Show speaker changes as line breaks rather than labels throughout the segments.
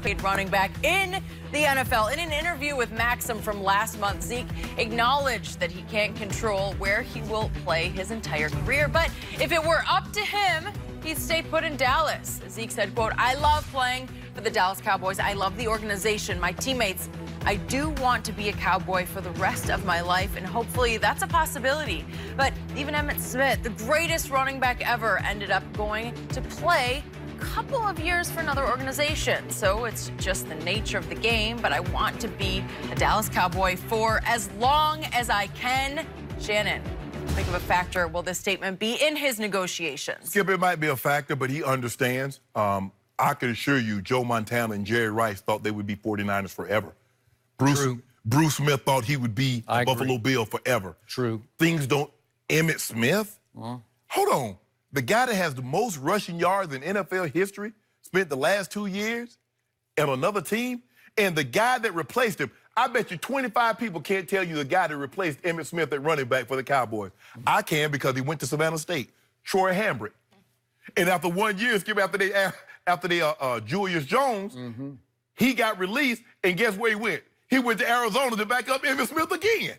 paid running back in the NFL. In an interview with Maxim from last month, Zeke acknowledged that he can't control where he will play his entire career. But if it were up to him, he'd stay put in Dallas. Zeke said, quote, "I love playing for the Dallas Cowboys. I love the organization, my teammates. I do want to be a Cowboy for the rest of my life, and hopefully that's a possibility." But even Emmitt Smith, the greatest running back ever, ended up going to play a couple of years for another organization. So it's just the nature of the game, but I want to be a Dallas Cowboy for as long as I can. Shannon, how big of a factor will this statement be in his negotiations?
Skip, it might be a factor, but he understands. I can assure you, Joe Montana and Jerry Rice thought they would be 49ers forever. Bruce Smith thought he would be a Buffalo Bill forever.
True.
Things don't. Emmitt Smith? Hold on. The guy that has the most rushing yards in NFL history spent the last 2 years at another team, and the guy that replaced him, I bet you 25 people can't tell you the guy that replaced Emmitt Smith at running back for the Cowboys. I can because he went to Savannah State. Troy Hambrick. And after 1 year, Skip, after they Julius Jones, he got released, and guess where he went? He went to Arizona to back up Emmitt Smith again.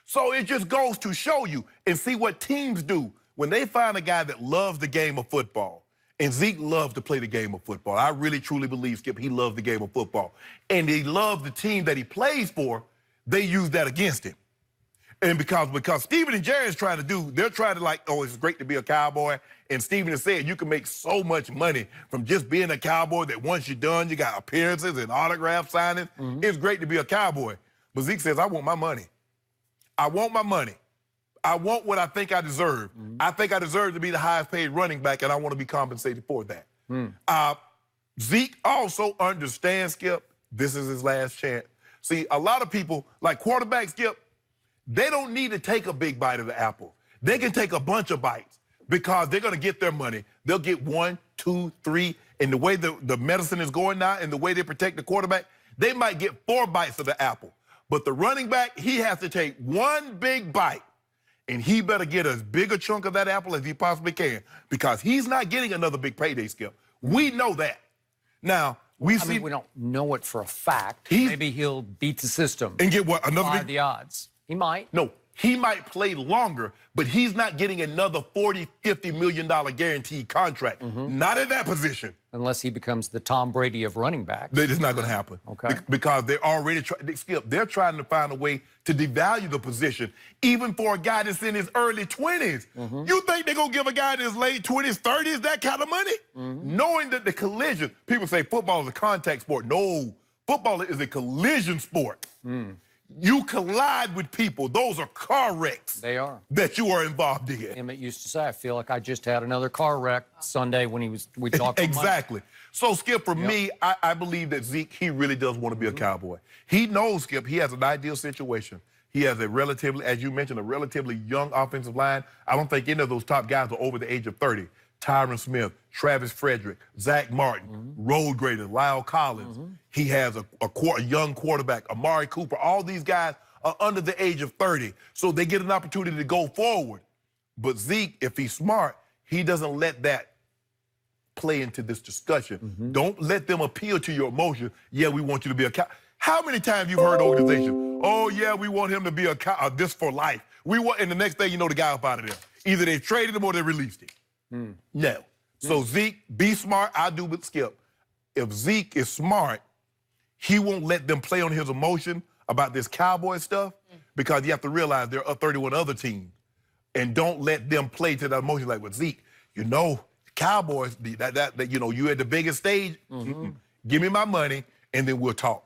So it just goes to show you and see what teams do when they find a guy that loves the game of football. And Zeke loves to play the game of football. I really, truly believe, Skip, he loves the game of football. And he loves the team that he plays for, they use that against him. And because Steven and Jerry is trying to do, they're trying to like, oh, it's great to be a Cowboy. And Steven has said you can make so much money from just being a Cowboy that once you're done, you got appearances and autograph signings. It's great to be a Cowboy. But Zeke says, I want my money. I want my money. I want what I think I deserve. I think I deserve to be the highest paid running back, and I want to be compensated for that. Zeke also understands, Skip, this is his last chance. See, a lot of people, like quarterbacks, Skip, they don't need to take a big bite of the apple. They can take a bunch of bites because they're going to get their money. They'll get 1, 2, 3, and the way the medicine is going now and the way they protect the quarterback, they might get 4 bites of the apple. But the running back, he has to take 1 big bite, and he better get as big a chunk of that apple as he possibly can because he's not getting another big payday, Skip. We know that. Now, we
don't know it for a fact. Maybe he'll beat the system
and get what? Another big...
the odds. He might.
No, he might play longer, but he's not getting another $40, $50 million guaranteed contract. Not in that position.
Unless he becomes the Tom Brady of running backs.
It's not going to happen.
Okay.
Because they're already they're trying to find a way to devalue the position, even for a guy that's in his early 20s. You think they're going to give a guy in his late 20s, 30s that kind of money? Knowing that the collision, people say football is a contact sport. No, football is a collision sport. You collide with people. Those are car wrecks.
They are.
That you are involved in.
Emmitt used to say, I feel like I just had another car wreck Sunday when we talked
Exactly. So, Skip, for me, I believe that Zeke, he really does want to be a Cowboy. He knows, Skip, he has an ideal situation. He has a relatively, as you mentioned, a relatively young offensive line. I don't think any of those top guys are over the age of 30. Tyron Smith, Travis Frederick, Zach Martin, Road Grader, Lyle Collins. He has a young quarterback, Amari Cooper. All these guys are under the age of 30, so they get an opportunity to go forward. But Zeke, if he's smart, he doesn't let that play into this discussion. Don't let them appeal to your emotion. Yeah, we want you to be a cow. How many times you've heard organizations, oh, yeah, we want him to be a cow, this for life. And the next thing you know, the guy up out of there. Either they traded him or they released him. No. So Zeke, be smart. I do with Skip. If Zeke is smart, he won't let them play on his emotion about this Cowboy stuff because you have to realize there are 31 other teams. And don't let them play to that emotion like with Zeke. You know, Cowboys, that you know, you at the biggest stage. Give me my money and then we'll talk.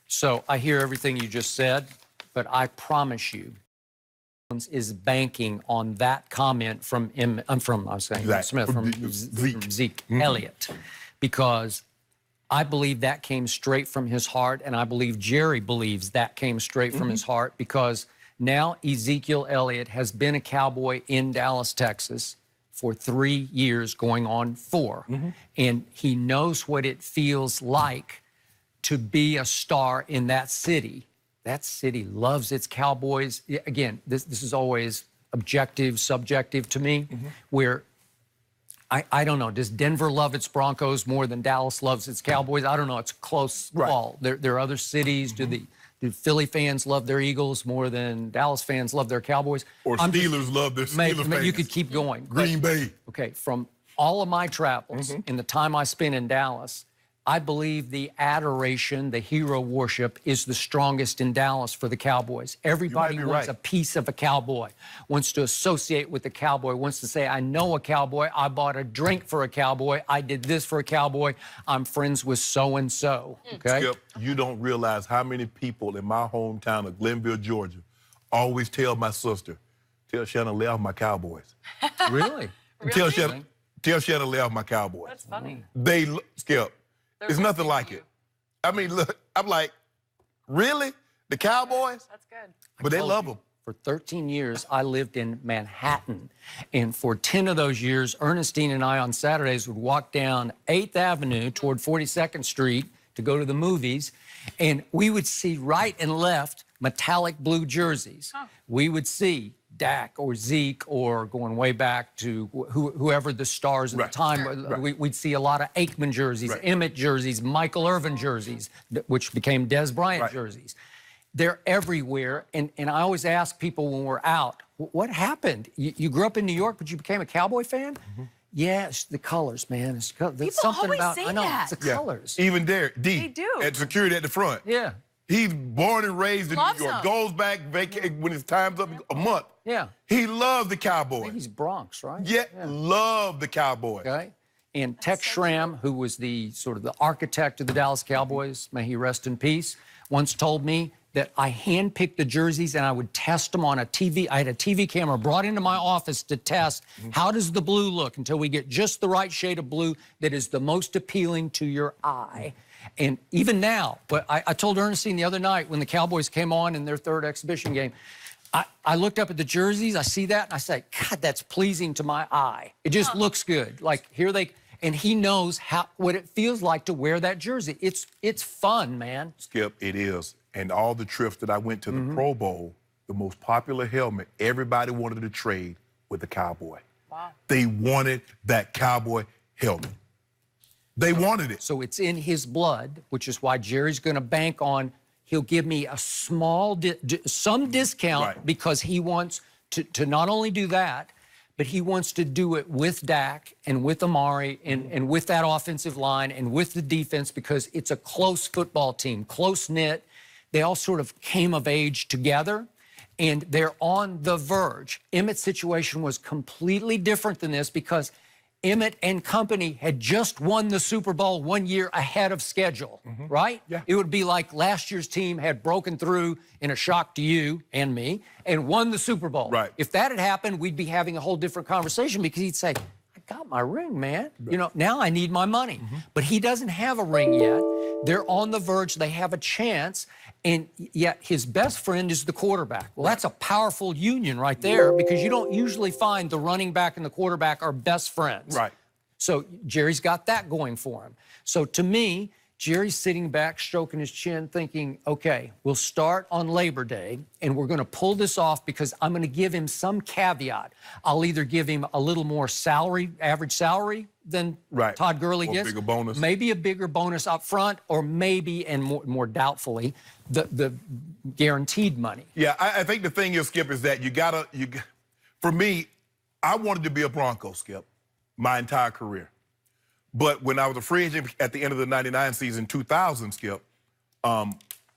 So I hear everything you just said, but I promise you, is banking on that comment from Zeke Elliott, because I believe that came straight from his heart, and I believe Jerry believes that came straight from his heart, because now Ezekiel Elliott has been a Cowboy in Dallas, Texas for 3 years, going on 4, and he knows what it feels like to be a star in that city. That city loves its Cowboys. Again, this is always objective, subjective to me, where I don't know. Does Denver love its Broncos more than Dallas loves its Cowboys? I don't know. It's a close call. There are other cities. Do Philly fans love their Eagles more than Dallas fans love their Cowboys?
Or Steelers love their Steelers fans.
You could keep going.
Green Bay.
Okay, from all of my travels and the time I spent in Dallas, I believe the adoration, the hero worship is the strongest in Dallas for the Cowboys. Everybody wants a piece of a Cowboy, wants to associate with the Cowboy, wants to say, I know a Cowboy, I bought a drink for a Cowboy, I did this for a Cowboy, I'm friends with so-and-so, okay?
Skip, you don't realize how many people in my hometown of Glenville, Georgia, always tell my sister, tell Shannon lay off my Cowboys.
Really?
Tell Shannon lay off my Cowboys.
That's funny.
Skip, it's nothing like it. I mean, look, I'm like, really? The Cowboys?
That's good.
But they love them.
For 13 years, I lived in Manhattan. And for 10 of those years, Ernestine and I on Saturdays would walk down 8th Avenue toward 42nd Street to go to the movies. And we would see right and left metallic blue jerseys. We would see Dak or Zeke, or going way back to whoever the stars at the time. We'd see a lot of Aikman jerseys, Emmett jerseys, Michael Irvin jerseys, which became Des Bryant jerseys. They're everywhere. And I always ask people when we're out, what happened? You grew up in New York, but you became a Cowboy fan? Yeah, it's the colors, man. It's
People
something
always
about
say
I know
that.
it's the colors.
Even there,
They do.
at security at the front.
Yeah.
He's born and raised in New
Loves
York.
them.
Goes back when his time's up a month.
Yeah.
He loves the
I
Cowboys.
think he's Bronx, right?
Yeah, love the Cowboys.
Okay. And Tex Schramm, who was the sort of the architect of the Dallas Cowboys, may he rest in peace, once told me that I handpicked the jerseys and I would test them on a TV. I had a TV camera brought into my office to test how does the blue look until we get just the right shade of blue that is the most appealing to your eye. And even now, but I told Ernestine the other night when the Cowboys came on in their third exhibition game, I looked up at the jerseys, I see that, and I say, God, that's pleasing to my eye. It just looks good. Like, and he knows what it feels like to wear that jersey. It's fun, man.
Skip, it is. And all the trips that I went to the Pro Bowl, the most popular helmet, everybody wanted to trade with the Cowboy.
Wow.
They wanted that Cowboy helmet. They wanted it.
So it's in his blood, which is why Jerry's going to bank on he'll give me a small, some discount because he wants to not only do that, but he wants to do it with Dak and with Amari and with that offensive line and with the defense because it's a close football team, close-knit. They all sort of came of age together, and they're on the verge. Emmett's situation was completely different than this because Emmett and company had just won the Super Bowl 1 year ahead of schedule, right? Yeah. It would be like last year's team had broken through in a shock to you and me and won the Super Bowl.
Right.
If that had happened, we'd be having a whole different conversation because he'd say, I got my ring, man. Right. You know, now I need my money. But he doesn't have a ring yet. They're on the verge. They have a chance. And yet his best friend is the quarterback. Well, that's a powerful union right there because you don't usually find the running back and the quarterback are best friends.
Right.
So Jerry's got that going for him. So to me, Jerry's sitting back, stroking his chin, thinking, okay, we'll start on Labor Day, and we're going to pull this off because I'm going to give him some caveat. I'll either give him a little more salary, average salary, than Todd Gurley gets.
Or a bigger bonus.
Maybe a bigger bonus up front, or maybe, and more doubtfully, the guaranteed money.
Yeah, I think the thing is, Skip, is that for me, I wanted to be a Bronco, Skip, my entire career. But when I was a free agent at the end of the 99 season, 2000, Skip,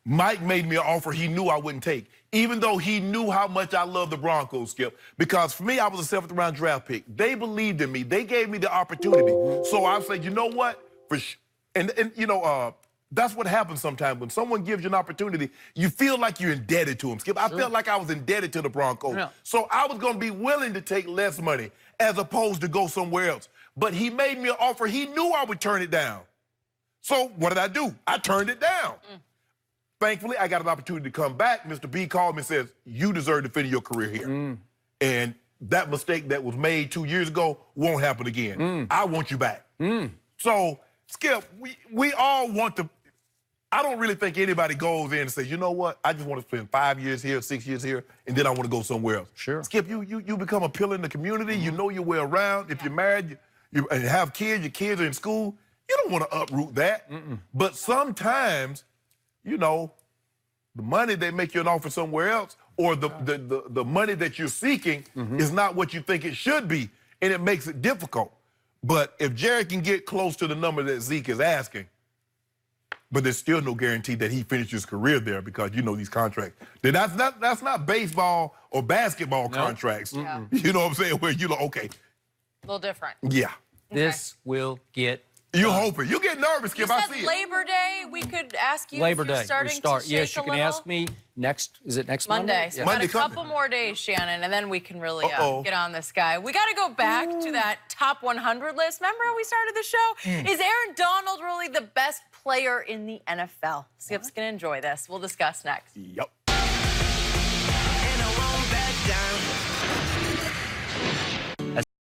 Mike made me an offer he knew I wouldn't take, even though he knew how much I love the Broncos, Skip. Because for me, I was a seventh round draft pick. They believed in me. They gave me the opportunity. So I said, you know what? That's what happens sometimes. When someone gives you an opportunity, you feel like you're indebted to them, Skip. I felt like I was indebted to the Broncos. Yeah. So I was going to be willing to take less money as opposed to go somewhere else. But he made me an offer. He knew I would turn it down. So what did I do? I turned it down. Thankfully, I got an opportunity to come back. Mr. B called me and says, you deserve to finish your career here. And that mistake that was made 2 years ago won't happen again. I want you back. So, Skip, we all want to... I don't really think anybody goes in and says, you know what, I just want to spend 5 years here, 6 years here, and then I want to go somewhere else.
Sure.
Skip, you become a pillar in the community. You know your way around. If you're married, and have kids, your kids are in school, you don't want to uproot that. But sometimes, you know, the money they make you an offer somewhere else, or the money that you're seeking is not what you think it should be, and it makes it difficult. But if Jerry can get close to the number that Zeke is asking, but there's still no guarantee that he finishes his career there, because you know these contracts. That's not baseball or basketball contracts.
Yeah.
You know what I'm saying? Where you're like, okay.
A little different.
Yeah.
This will get.
You're hoping. You get nervous, Skip.
You
I
said
see it.
Labor Day, we could ask you
Labor
if you're
Day.
starting
We start.
to
Yes,
shake
you
a
can
little.
ask me next. Is it next Monday?
Monday. So
Yeah.
we've got
Monday
a
coming.
couple more days, Shannon, and then we can really get on this guy. We got to go back to that top 100 list. Remember how we started the show? Is Aaron Donald really the best player in the NFL? Skip's going to enjoy this. We'll discuss next.
Yep.